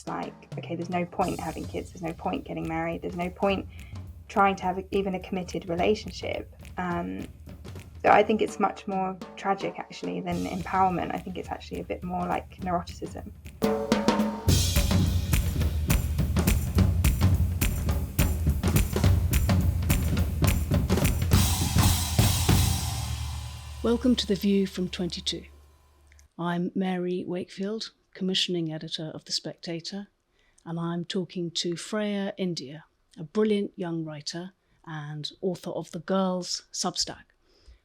like, okay, there's no point having kids, there's no point getting married, there's no point trying to have even a committed relationship. So I think it's much more tragic actually than empowerment. I think it's actually a bit more like neuroticism. Welcome to The View from 22. I'm Mary Wakefield, commissioning editor of The Spectator, and I'm talking to Freya India, a brilliant young writer and author of The Girls Substack,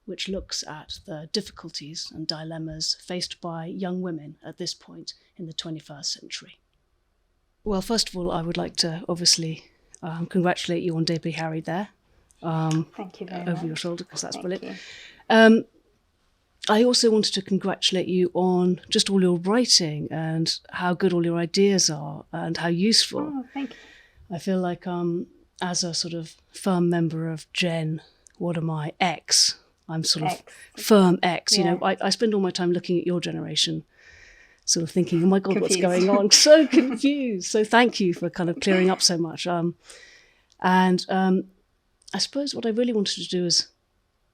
which looks at the difficulties and dilemmas faced by young women at this point in the 21st century. Well, first of all, I would like to obviously congratulate you on Debbie Harry there. Thank you very much. Over your shoulder, because that's Thank brilliant. you. I also wanted to congratulate you on just all your writing and how good all your ideas are and how useful. Oh, thank you. I feel like as a sort of firm member of Gen, what am I, X, I'm sort of firm X. Yeah. You know, I spend all my time looking at your generation, sort of thinking, oh my God, Confused. what's going on? So confused. So thank you for kind of clearing up so much. I suppose what I really wanted to do is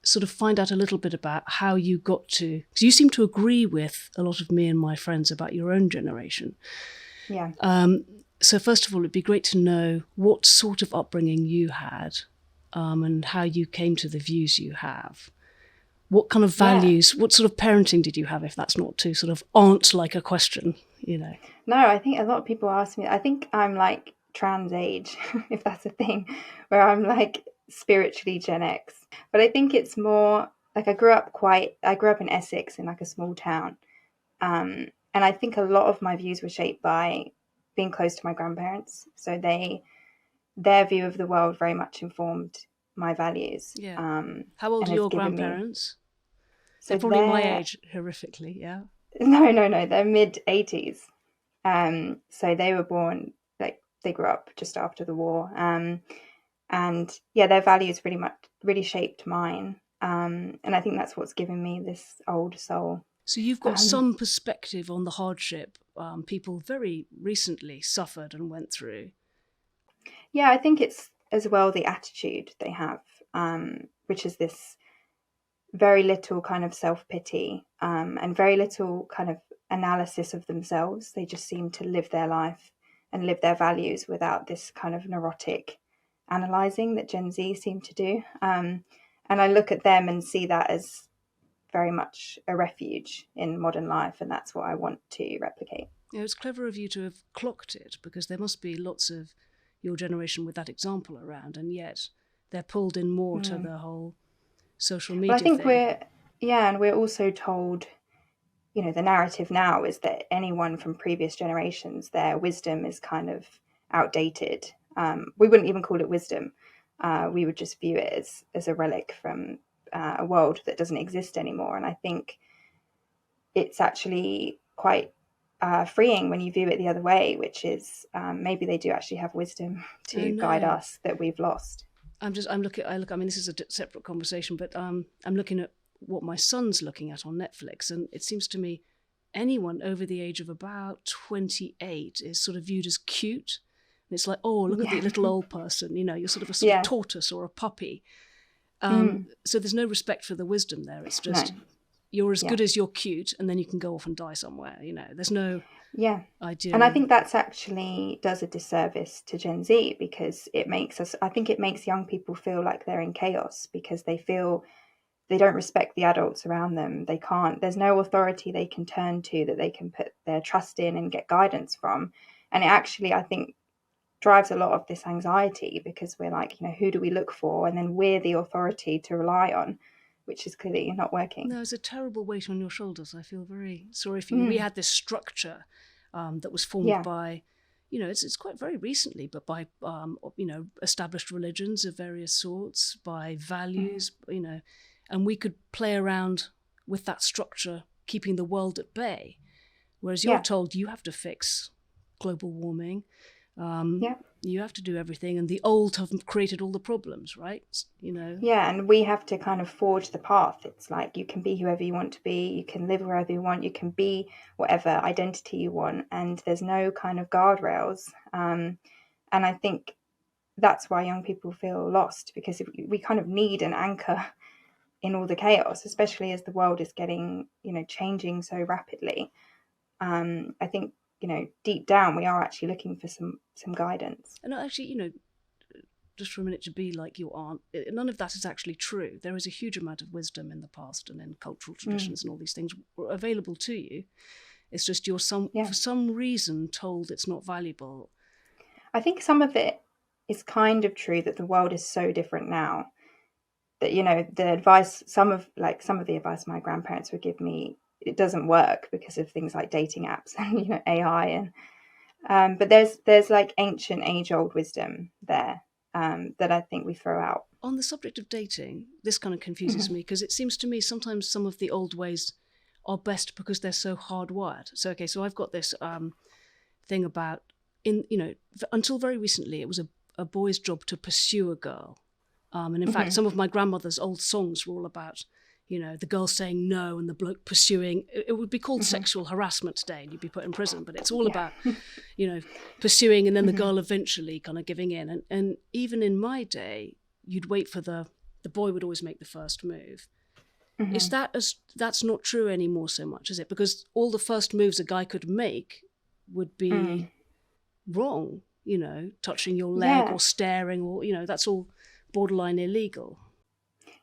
sort of find out a little bit about how you got to, because you seem to agree with a lot of me and my friends about your own generation. Yeah. So first of all, it'd be great to know what sort of upbringing you had and how you came to the views you have. What kind of values, what sort of parenting did you have, if that's not too sort of aunt-like a question, you know? No, I think a lot of people ask me, I think I'm like trans age, if that's a thing, where I'm like spiritually Gen X. But I think it's more like I grew up in Essex in like a small town. And I think a lot of my views were shaped by being close to my grandparents. So their view of the world very much informed my values. Yeah. How old are your grandparents? So they're probably my age, horrifically, yeah? No, they're mid-80s. So they were born, like, they grew up just after the war. And yeah, their values really shaped mine. And I think that's what's given me this old soul. So you've got some perspective on the hardship people very recently suffered and went through. Yeah, I think it's as well the attitude they have, which is this very little kind of self-pity and very little kind of analysis of themselves. They just seem to live their life and live their values without this kind of neurotic analysing that Gen Z seem to do. And I look at them and see that as very much a refuge in modern life, and that's what I want to replicate. Yeah, it's clever of you to have clocked it, because there must be lots of your generation with that example around, and yet they're pulled in more to the whole social media thing. And we're also told, you know, the narrative now is that anyone from previous generations, their wisdom is kind of outdated. We wouldn't even call it wisdom. We would just view it as a relic from a world that doesn't exist anymore. And I think it's actually quite freeing when you view it the other way, which is maybe they do actually have wisdom to guide us that we've lost. I mean, this is a separate conversation, but I'm looking at what my son's looking at on Netflix, and it seems to me anyone over the age of about 28 is sort of viewed as cute. And it's like, oh, look at the little old person, you know, you're sort of a tortoise or a puppy. So there's no respect for the wisdom there. It's just you're as good as you're cute, and then you can go off and die somewhere, you know. There's no idea. And I think that's actually does a disservice to Gen Z, because it makes young people feel like they're in chaos, because they feel they don't respect the adults around them. There's no authority they can turn to that they can put their trust in and get guidance from. And it actually, I think, drives a lot of this anxiety, because we're like, you know, who do we look for? And then we're the authority to rely on, which is clearly not working. No, it's a terrible weight on your shoulders. I feel very sorry for you. We had this structure that was formed by, you know, it's quite very recently, but by, you know, established religions of various sorts, by values, you know, and we could play around with that structure, keeping the world at bay. Whereas you're told you have to fix global warming, Yeah. You have to do everything, and the old have created all the problems, right? Yeah, and we have to kind of forge the path. It's like you can be whoever you want to be, you can live wherever you want, you can be whatever identity you want, and there's no kind of guardrails. And I think that's why young people feel lost, because we kind of need an anchor in all the chaos, especially as the world is getting, changing so rapidly. I think, deep down we are actually looking for some guidance. And actually, just for a minute, to be like your aunt, none of that is actually true. There is a huge amount of wisdom in the past and in cultural traditions, and all these things available to you. It's just you're Yeah. for some reason told it's not valuable. I think some of it is kind of true, that the world is so different now that, the advice, some of the advice my grandparents would give me, it doesn't work because of things like dating apps and, AI. And but there's like ancient age old wisdom there, that I think we throw out. On the subject of dating, this kind of confuses me, because it seems to me sometimes some of the old ways are best because they're so hardwired. So okay, so I've got this thing about, until very recently it was a boy's job to pursue a girl, and in fact some of my grandmother's old songs were all about, the girl saying no and the bloke pursuing. It would be called sexual harassment today, and you'd be put in prison. But it's all about, pursuing, and then the girl eventually kind of giving in. And even in my day, you'd wait for the boy would always make the first move. Is that's not true anymore so much, is it? Because all the first moves a guy could make would be wrong. Touching your leg Yeah. or staring, or that's all borderline illegal.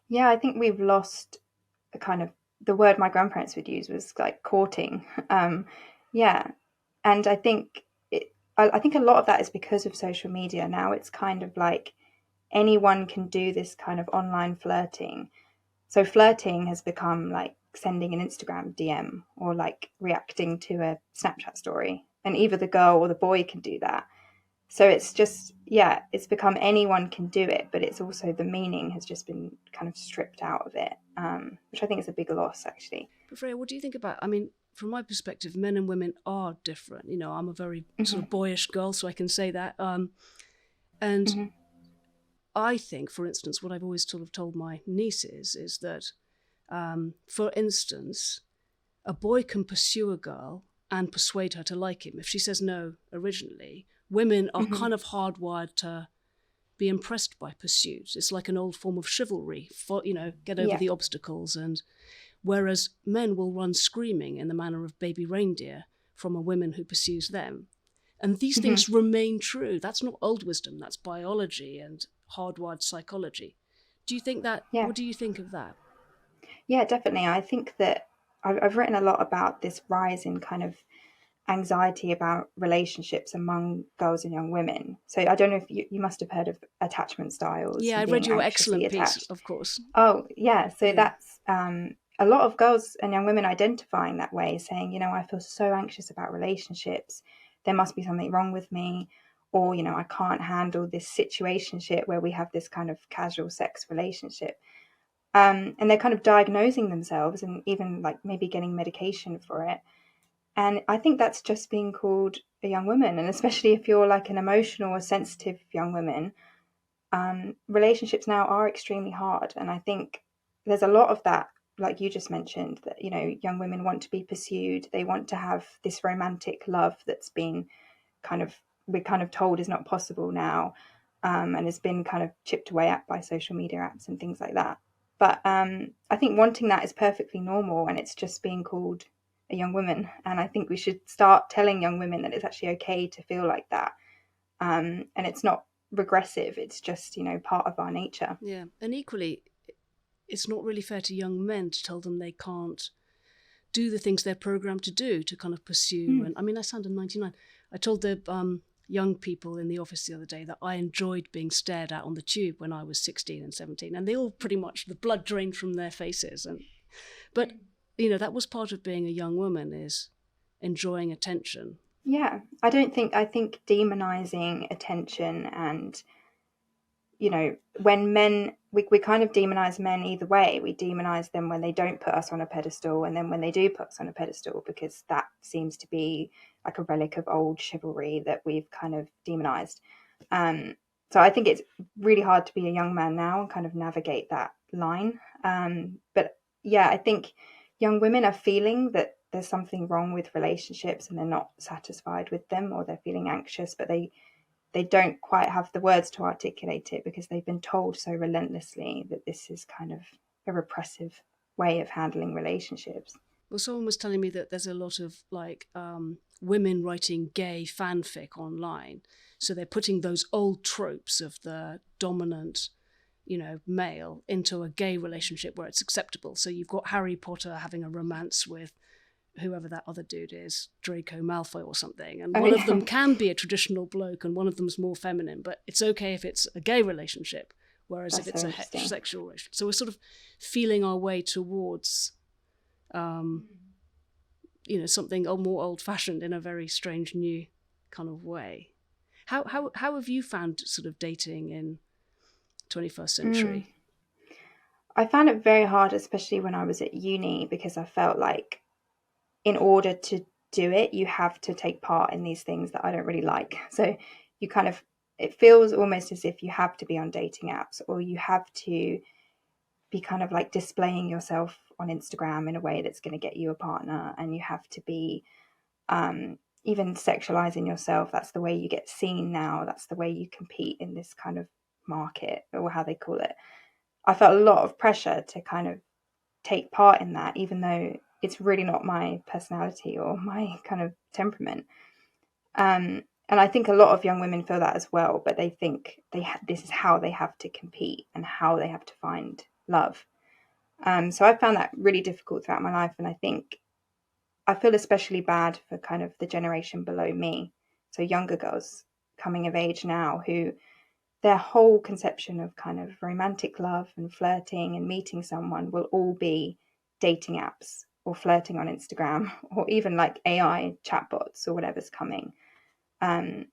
Yeah, I think we've lost a kind of, the word my grandparents would use was like courting. Yeah, and I think a lot of that is because of social media. Now it's kind of like anyone can do this kind of online flirting. So flirting has become like sending an Instagram DM or like reacting to a Snapchat story, and either the girl or the boy can do that. So it's just, yeah, it's become anyone can do it, but it's also the meaning has just been kind of stripped out of it, which I think is a big loss, actually. But Freya, what do you think about? I mean, from my perspective, men and women are different. I'm a very sort of boyish girl, so I can say that. And I think, for instance, what I've always sort of told my nieces is that, for instance, a boy can pursue a girl and persuade her to like him. If she says no originally, women are kind of hardwired to be impressed by pursuit. It's like an old form of chivalry, get over Yeah. the obstacles. And whereas men will run screaming in the manner of baby reindeer from a woman who pursues them. And these things remain true. That's not old wisdom, that's biology and hardwired psychology. Do you think that? Yeah. What do you think of that? Yeah, definitely. I think that I've written a lot about this rise in kind of anxiety about relationships among girls and young women. So I don't know if you must have heard of attachment styles Yeah, and I read being your anxiously excellent piece, attached. of course. Oh, yeah. So Yeah. that's a lot of girls and young women identifying that way, saying, I feel so anxious about relationships. There must be something wrong with me. Or, I can't handle this situationship where we have this kind of casual sex relationship. And they're kind of diagnosing themselves and even like maybe getting medication for it. And I think that's just being called a young woman. And especially if you're like an emotional or sensitive young woman, relationships now are extremely hard. And I think there's a lot of that, like you just mentioned, that, young women want to be pursued. They want to have this romantic love that's been we're kind of told is not possible now, and has been kind of chipped away at by social media apps and things like that. But I think wanting that is perfectly normal, and it's just being called a young woman. And I think we should start telling young women that it's actually okay to feel like that, and it's not regressive. It's just part of our nature. Yeah. And equally, it's not really fair to young men to tell them they can't do the things they're programmed to do, to kind of pursue. And I mean, I sounded 99. I told the young people in the office the other day that I enjoyed being stared at on the tube when I was 16 and 17, and they all pretty much, the blood drained from their faces. But that was part of being a young woman, is enjoying attention. Yeah, I think demonizing attention, and when men, we kind of demonize men either way. We demonize them when they don't put us on a pedestal, and then when they do put us on a pedestal, because that seems to be like a relic of old chivalry that we've kind of demonized. So I think it's really hard to be a young man now and kind of navigate that line. But yeah, I think young women are feeling that there's something wrong with relationships and they're not satisfied with them, or they're feeling anxious, but they don't quite have the words to articulate it because they've been told so relentlessly that this is kind of a repressive way of handling relationships. Well, someone was telling me that there's a lot of women writing gay fanfic online. So they're putting those old tropes of the dominant, male into a gay relationship where it's acceptable. So you've got Harry Potter having a romance with whoever that other dude is, Draco Malfoy or something. And one of them can be a traditional bloke and one of them's more feminine, but it's okay if it's a gay relationship, whereas That's if it's so a heterosexual relationship. So we're sort of feeling our way towards something more old-fashioned in a very strange new kind of way. How have you found sort of dating in 21st century? I found it very hard, especially when I was at uni, because I felt like in order to do it, you have to take part in these things that I don't really like. So you kind of, it feels almost as if you have to be on dating apps, or you have to be kind of like displaying yourself on Instagram in a way that's going to get you a partner, and you have to be even sexualizing yourself. That's the way you get seen now. That's the way you compete in this kind of market, or how they call it. I felt a lot of pressure to kind of take part in that, even though it's really not my personality or my kind of temperament. And I think a lot of young women feel that as well, but they think this is how they have to compete and how they have to find love. So I found that really difficult throughout my life, and I think I feel especially bad for kind of the generation below me, so younger girls coming of age now, who their whole conception of kind of romantic love and flirting and meeting someone will all be dating apps or flirting on Instagram, or even like AI chatbots or whatever's coming. And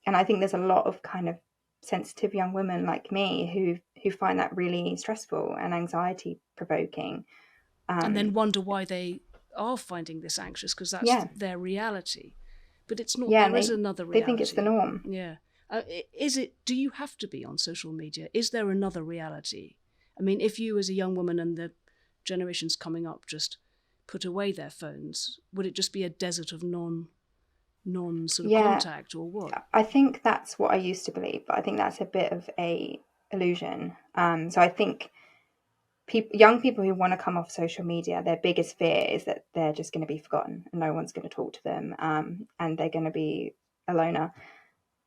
I think there's a lot of kind of sensitive young women like me who find that really stressful and anxiety provoking. And then wonder why they are finding this anxious, because that's Yeah, their reality. But it's not. yeah, and There is another they think it's the reality. norm. Yeah. Is it? Do you have to be on social media? Is there another reality? I mean, if you as a young woman and the generations coming up just put away their phones, would it just be a desert of non sort of Yeah, contact, or what? I think that's what I used to believe, but I think that's a bit of a illusion. So I think young people who want to come off social media, their biggest fear is that they're just going to be forgotten and no one's going to talk to them, and they're going to be a loner.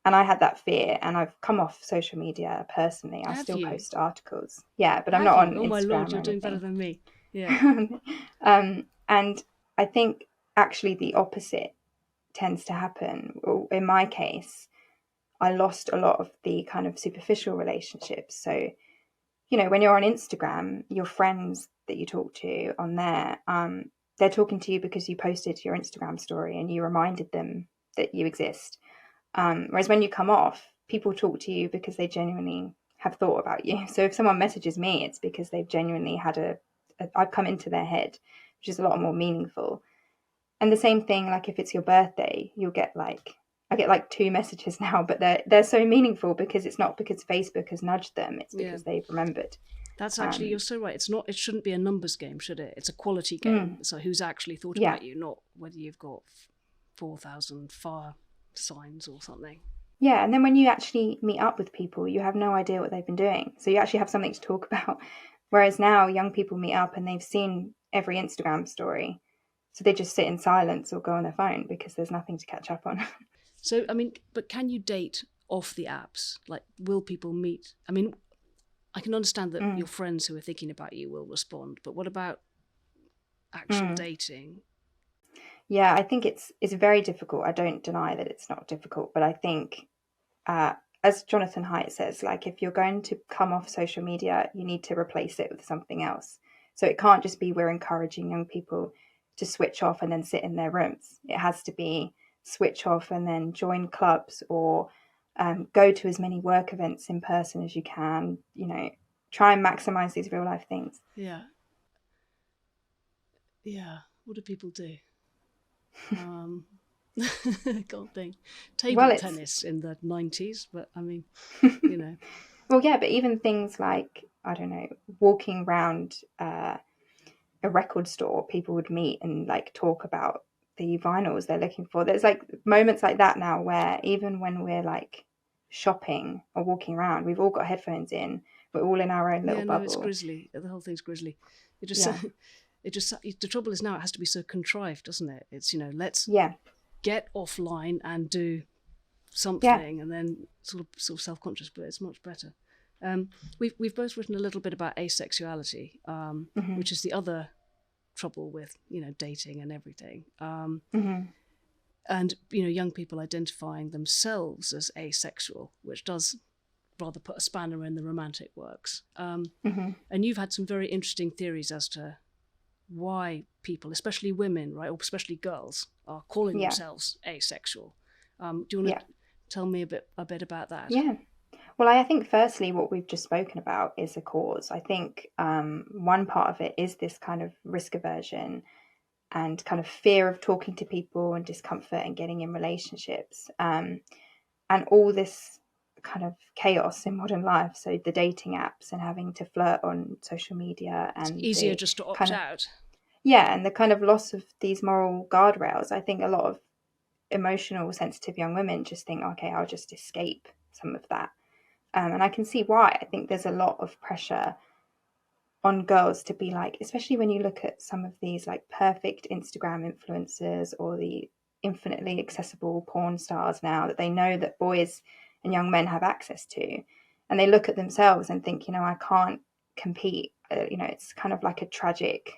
And I had that fear, and I've come off social media personally. I Have still you? post articles, yeah, but I'm Have not you? on Oh my lord, Instagram or you're doing better anything. than me. Yeah. And I think actually the opposite tends to happen. Well, in my case, I lost a lot of the kind of superficial relationships. So, when you're on Instagram, your friends that you talk to on there, they're talking to you because you posted your Instagram story and you reminded them that you exist. Whereas when you come off, people talk to you because they genuinely have thought about you. So if someone messages me, it's because they've genuinely had I've come into their head, which is a lot more meaningful. And the same thing, like if it's your birthday, I get like two messages now, but they're so meaningful because it's not because Facebook has nudged them, it's Yeah. because they've remembered. That's actually, you're Um, so right. It's not. It shouldn't be a numbers game, should it? It's a quality game. So who's actually thought yeah, about you, not whether you've got 4,000 fire signs or something. yeah. And then when you actually meet up with people, you have no idea what they've been doing, so you actually have something to talk about. Whereas now, young people meet up and they've seen every Instagram story, so they just sit in silence or go on their phone because there's nothing to catch up on. So I mean, but can you date off the apps? Like, will people meet? I mean, I can understand that your friends who are thinking about you will respond, but what about actual dating? Yeah, I think it's very difficult. I don't deny that it's not difficult, but I think, uh, as Jonathan Haidt says, like if you're going to come off social media, you need to replace it with something else. So it can't just be we're encouraging young people to switch off and then sit in their rooms. It has to be switch off and then join clubs, or go to as many work events in person as you can. Try and maximize these real life things. Yeah, yeah. What do people do? God thing. Well, Table it's tennis in the 90s, but I mean, you know. well, yeah, but even things like, I don't know, walking around a record store, people would meet and like talk about the vinyls they're looking for. There's like moments like that now where even when we're like shopping or walking around, we've all got headphones in. We're all in our own little Yeah, no, it's bubble. grisly. The whole thing's grisly. It just, Yeah, it just. The trouble is now it has to be so contrived, doesn't it? It's let's yeah, get offline and do yeah. something, and then sort of self-conscious, but it's much better. We've both written a little bit about asexuality, Hmm. which is the other trouble with dating and everything. Hmm. And young people identifying themselves as asexual, which does rather put a spanner in the romantic works. Hmm. And you've had some very interesting theories as to why people, especially women, right, or especially girls, are calling Yeah, themselves asexual. Do you want yeah, to tell me a bit about that? yeah. Well, I think firstly, what we've just spoken about is a cause. I think one part of it is this kind of risk aversion and kind of fear of talking to people and discomfort and getting in relationships, and all this kind of chaos in modern life. So the dating apps and having to flirt on social media It's and easier the just to opt kind of, out. yeah, and the kind of loss of these moral guardrails. I think a lot of emotional, sensitive young women just think, okay, I'll just escape some of that. And I can see why. I think there's a lot of pressure on girls to be like, especially when you look at some of these like perfect Instagram influencers or the infinitely accessible porn stars now that they know that boys and young men have access to. And they look at themselves and think, I can't compete. It's kind of like a tragic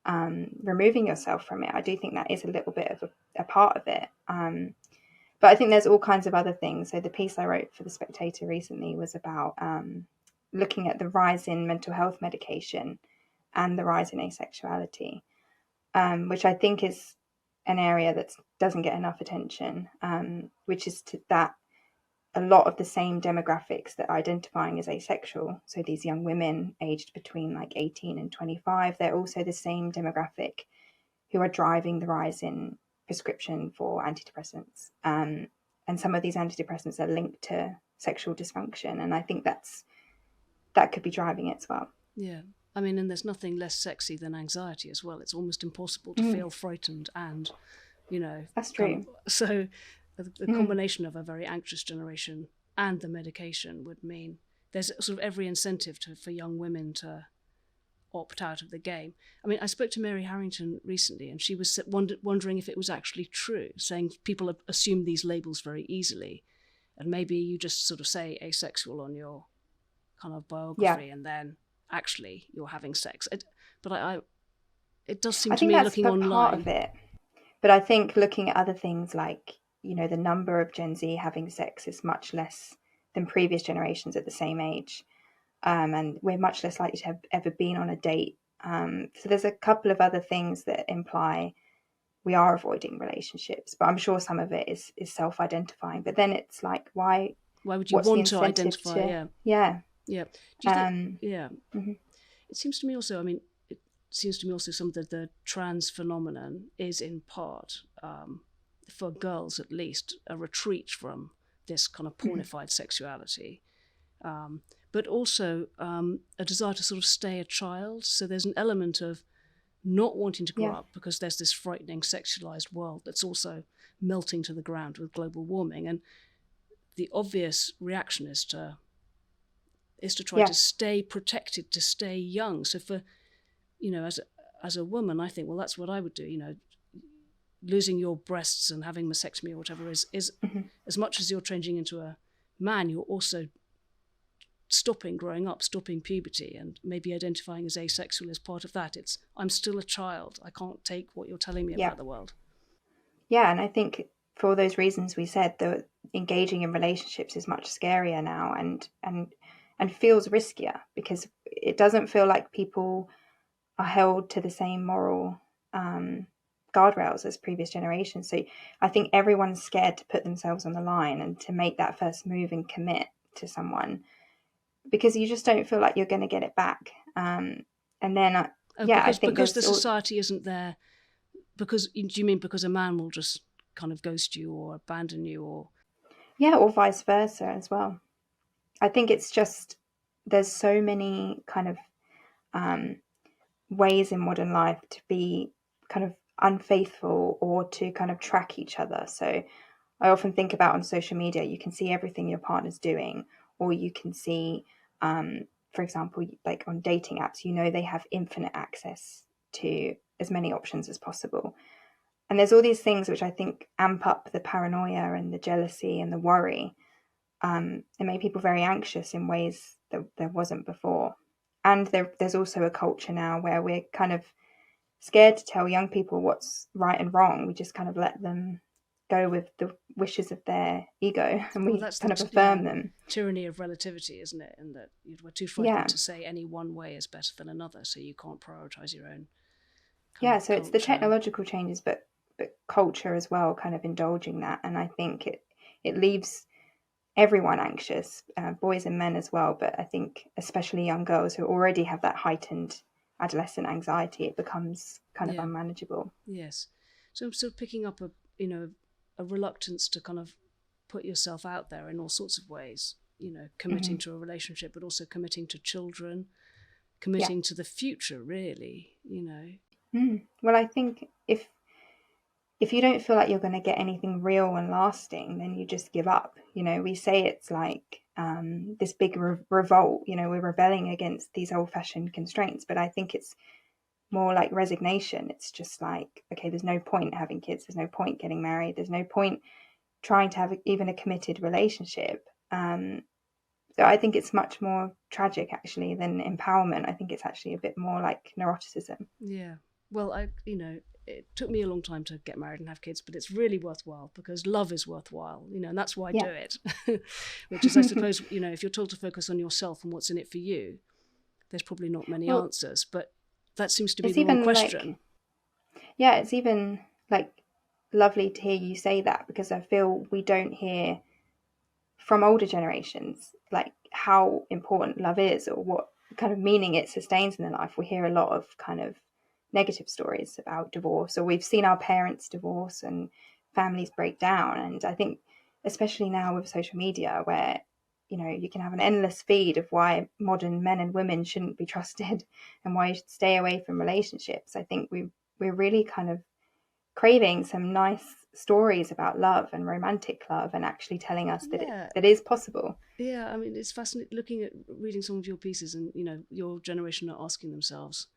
removing yourself from it. I do think that is a little bit of a part of it. But I think there's all kinds of other things. So the piece I wrote for the Spectator recently was about looking at the rise in mental health medication and the rise in asexuality, which I think is an area that doesn't get enough attention, which is that a lot of the same demographics that are identifying as asexual, so these young women aged between like 18 and 25, they're also the same demographic who are driving the rise in prescription for antidepressants. And some of these antidepressants are linked to sexual dysfunction, and I think that could be driving it as well. Yeah. I mean, and there's nothing less sexy than anxiety as well. It's almost impossible to Mm, feel frightened and, that's kind of. true. So the Mm, combination of a very anxious generation and the medication would mean there's sort of every incentive for young women to opt out of the game. I mean, I spoke to Mary Harrington recently, and she was wondering if it was actually true, saying people assume these labels very easily, and maybe you just sort of say asexual on your kind of yeah, biography, and then actually you're having sex. But it does seem I to think me that's looking a part online. of it. But I think looking at other things like, the number of Gen Z having sex is much less than previous generations at the same age. And we're much less likely to have ever been on a date. So there's a couple of other things that imply we are avoiding relationships, but I'm sure some of it is self-identifying. But then it's like, why? Why would you What's the want to incentive identify? to? Yeah, Yeah. yeah. Do you think? Um, Yeah, mhm. it seems to me also. I mean, it seems to me also some of the trans phenomenon is in part, for girls at least, a retreat from this kind of Mhm. pornified sexuality, but also a desire to sort of stay a child. So there's an element of not wanting to grow Yeah. up because there's this frightening sexualized world that's also melting to the ground with global warming. And the obvious reaction is to try Yeah. to stay protected, to stay young. So for as a woman, I think, well, that's what I would do. Losing your breasts and having mastectomy or whatever is Mhm. as much as you're changing into a man, you're also stopping growing up, stopping puberty, and maybe identifying as asexual is part of that. It's I'm still a child. I can't take what you're telling me Yeah. about the world. Yeah. And I think for all those reasons we said, the engaging in relationships is much scarier now, and feels riskier because it doesn't feel like people are held to the same moral um, guardrails as previous generations. So I think everyone's scared to put themselves on the line and to make that first move and commit to someone because you just don't feel like you're going to get it back. And then, Oh, yeah, I because think because the there's all, society isn't there. Because do you mean because a man will just kind of ghost you or abandon you, or Yeah, or vice versa as well. I think it's just there's so many kind of um, ways in modern life to be kind of unfaithful or to kind of track each other. So I often think about on social media, you can see everything your partner's doing, or you can see, for example, like on dating apps, they have infinite access to as many options as possible. And there's all these things which I think amp up the paranoia and the jealousy and the worry, and make people very anxious in ways that there wasn't before. And there's also a culture now where we're kind of scared to tell young people what's right and wrong. We just kind of let them go with the wishes of their ego, and well, we that's kind of affirm the them. tyranny of relativity, isn't it? And that we're too frightened Yeah, to say any one way is better than another, so you can't prioritize your own kind yeah. of So it's the culture. technological changes, but culture as well, kind of indulging that, and I think it leaves everyone anxious, boys and men as well. But I think especially young girls who already have that heightened adolescent anxiety, it becomes kind of Yeah. unmanageable. Yes. So I'm sort of picking up a reluctance to kind of put yourself out there in all sorts of ways, committing Hmm. to a relationship, but also committing to children, Yeah. committing to the future, really. Well, I think if you don't feel like you're going to get anything real and lasting, then you just give up. We say it's like this big revolt. We're rebelling against these old-fashioned constraints, but I think it's more like resignation. It's just like, okay, there's no point having kids. There's no point getting married. There's no point trying to have even a committed relationship. So I think it's much more tragic actually than empowerment. I think it's actually a bit more like neuroticism. Yeah. Well, it took me a long time to get married and have kids, but it's really worthwhile because love is worthwhile, and that's why I do Yeah. it. Which is, I suppose, if you're told to focus on yourself and what's in it for you, there's probably not many Well, answers, but that seems to be it's the wrong even like, question. yeah, it's even like lovely to hear you say that, because I feel we don't hear from older generations like how important love is or what kind of meaning it sustains in their life. We hear a lot of kind of negative stories about divorce, or we've seen our parents divorce and families break down. And I think, especially now with social media, where you can have an endless feed of why modern men and women shouldn't be trusted and why you should stay away from relationships. I think we're really kind of craving some nice stories about love and romantic love, and actually telling us that Yeah. that is possible. Yeah, I mean, it's fascinating reading some of your pieces, and your generation are asking themselves,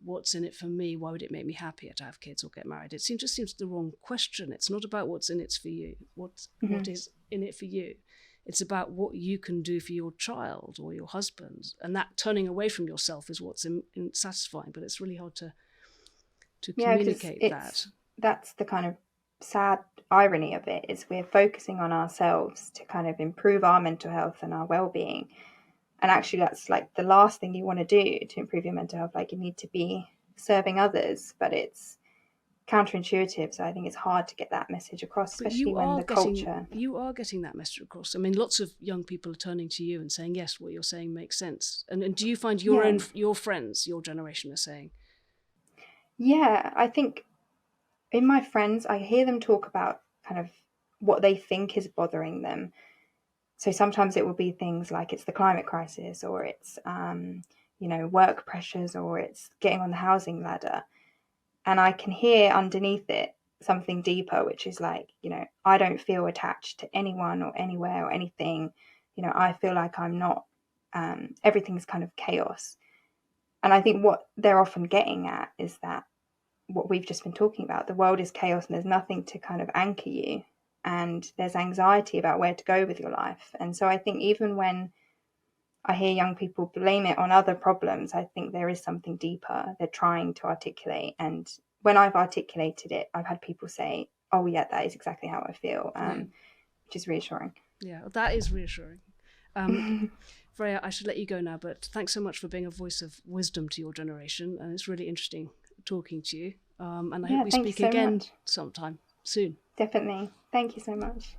what's in it for me? Why would it make me happier to have kids or get married? Just seems the wrong question. It's not about what's in it for you. What Mm-hmm. is in it for you? It's about what you can do for your child or your husband, and that turning away from yourself is what's satisfying. But it's really hard to Yeah, because communicate that. that's the kind of sad irony of it, is we're focusing on ourselves to kind of improve our mental health and our well-being, and actually that's like the last thing you want to do to improve your mental health. Like, you need to be serving others, but it's counterintuitive. So I think it's hard to get that message across, But especially when the culture. you are getting that message across. I mean, lots of young people are turning to you and saying, "Yes, what you're saying makes sense." And do you find Yeah, your friends, your generation, are saying, yeah, I think in my friends, I hear them talk about kind of what they think is bothering them. So sometimes it will be things like it's the climate crisis, or it's work pressures, or it's getting on the housing ladder. And I can hear underneath it something deeper, which is like, I don't feel attached to anyone or anywhere or anything. I feel like I'm not. Everything's kind of chaos. And I think what they're often getting at is that what we've just been talking about, the world is chaos and there's nothing to kind of anchor you, and there's anxiety about where to go with your life. And so I think even when I hear young people blame it on other problems, I think there is something deeper they're trying to articulate. And when I've articulated it, I've had people say, oh yeah, that is exactly how I feel, "Yeah, which is reassuring. yeah, that is reassuring." Um, Freya, I should let you go now, but thanks so much for being a voice of wisdom to your generation, and it's really interesting talking to you. And I hope Yeah, we thank you speak so again much. sometime soon. Definitely. Thank you so much.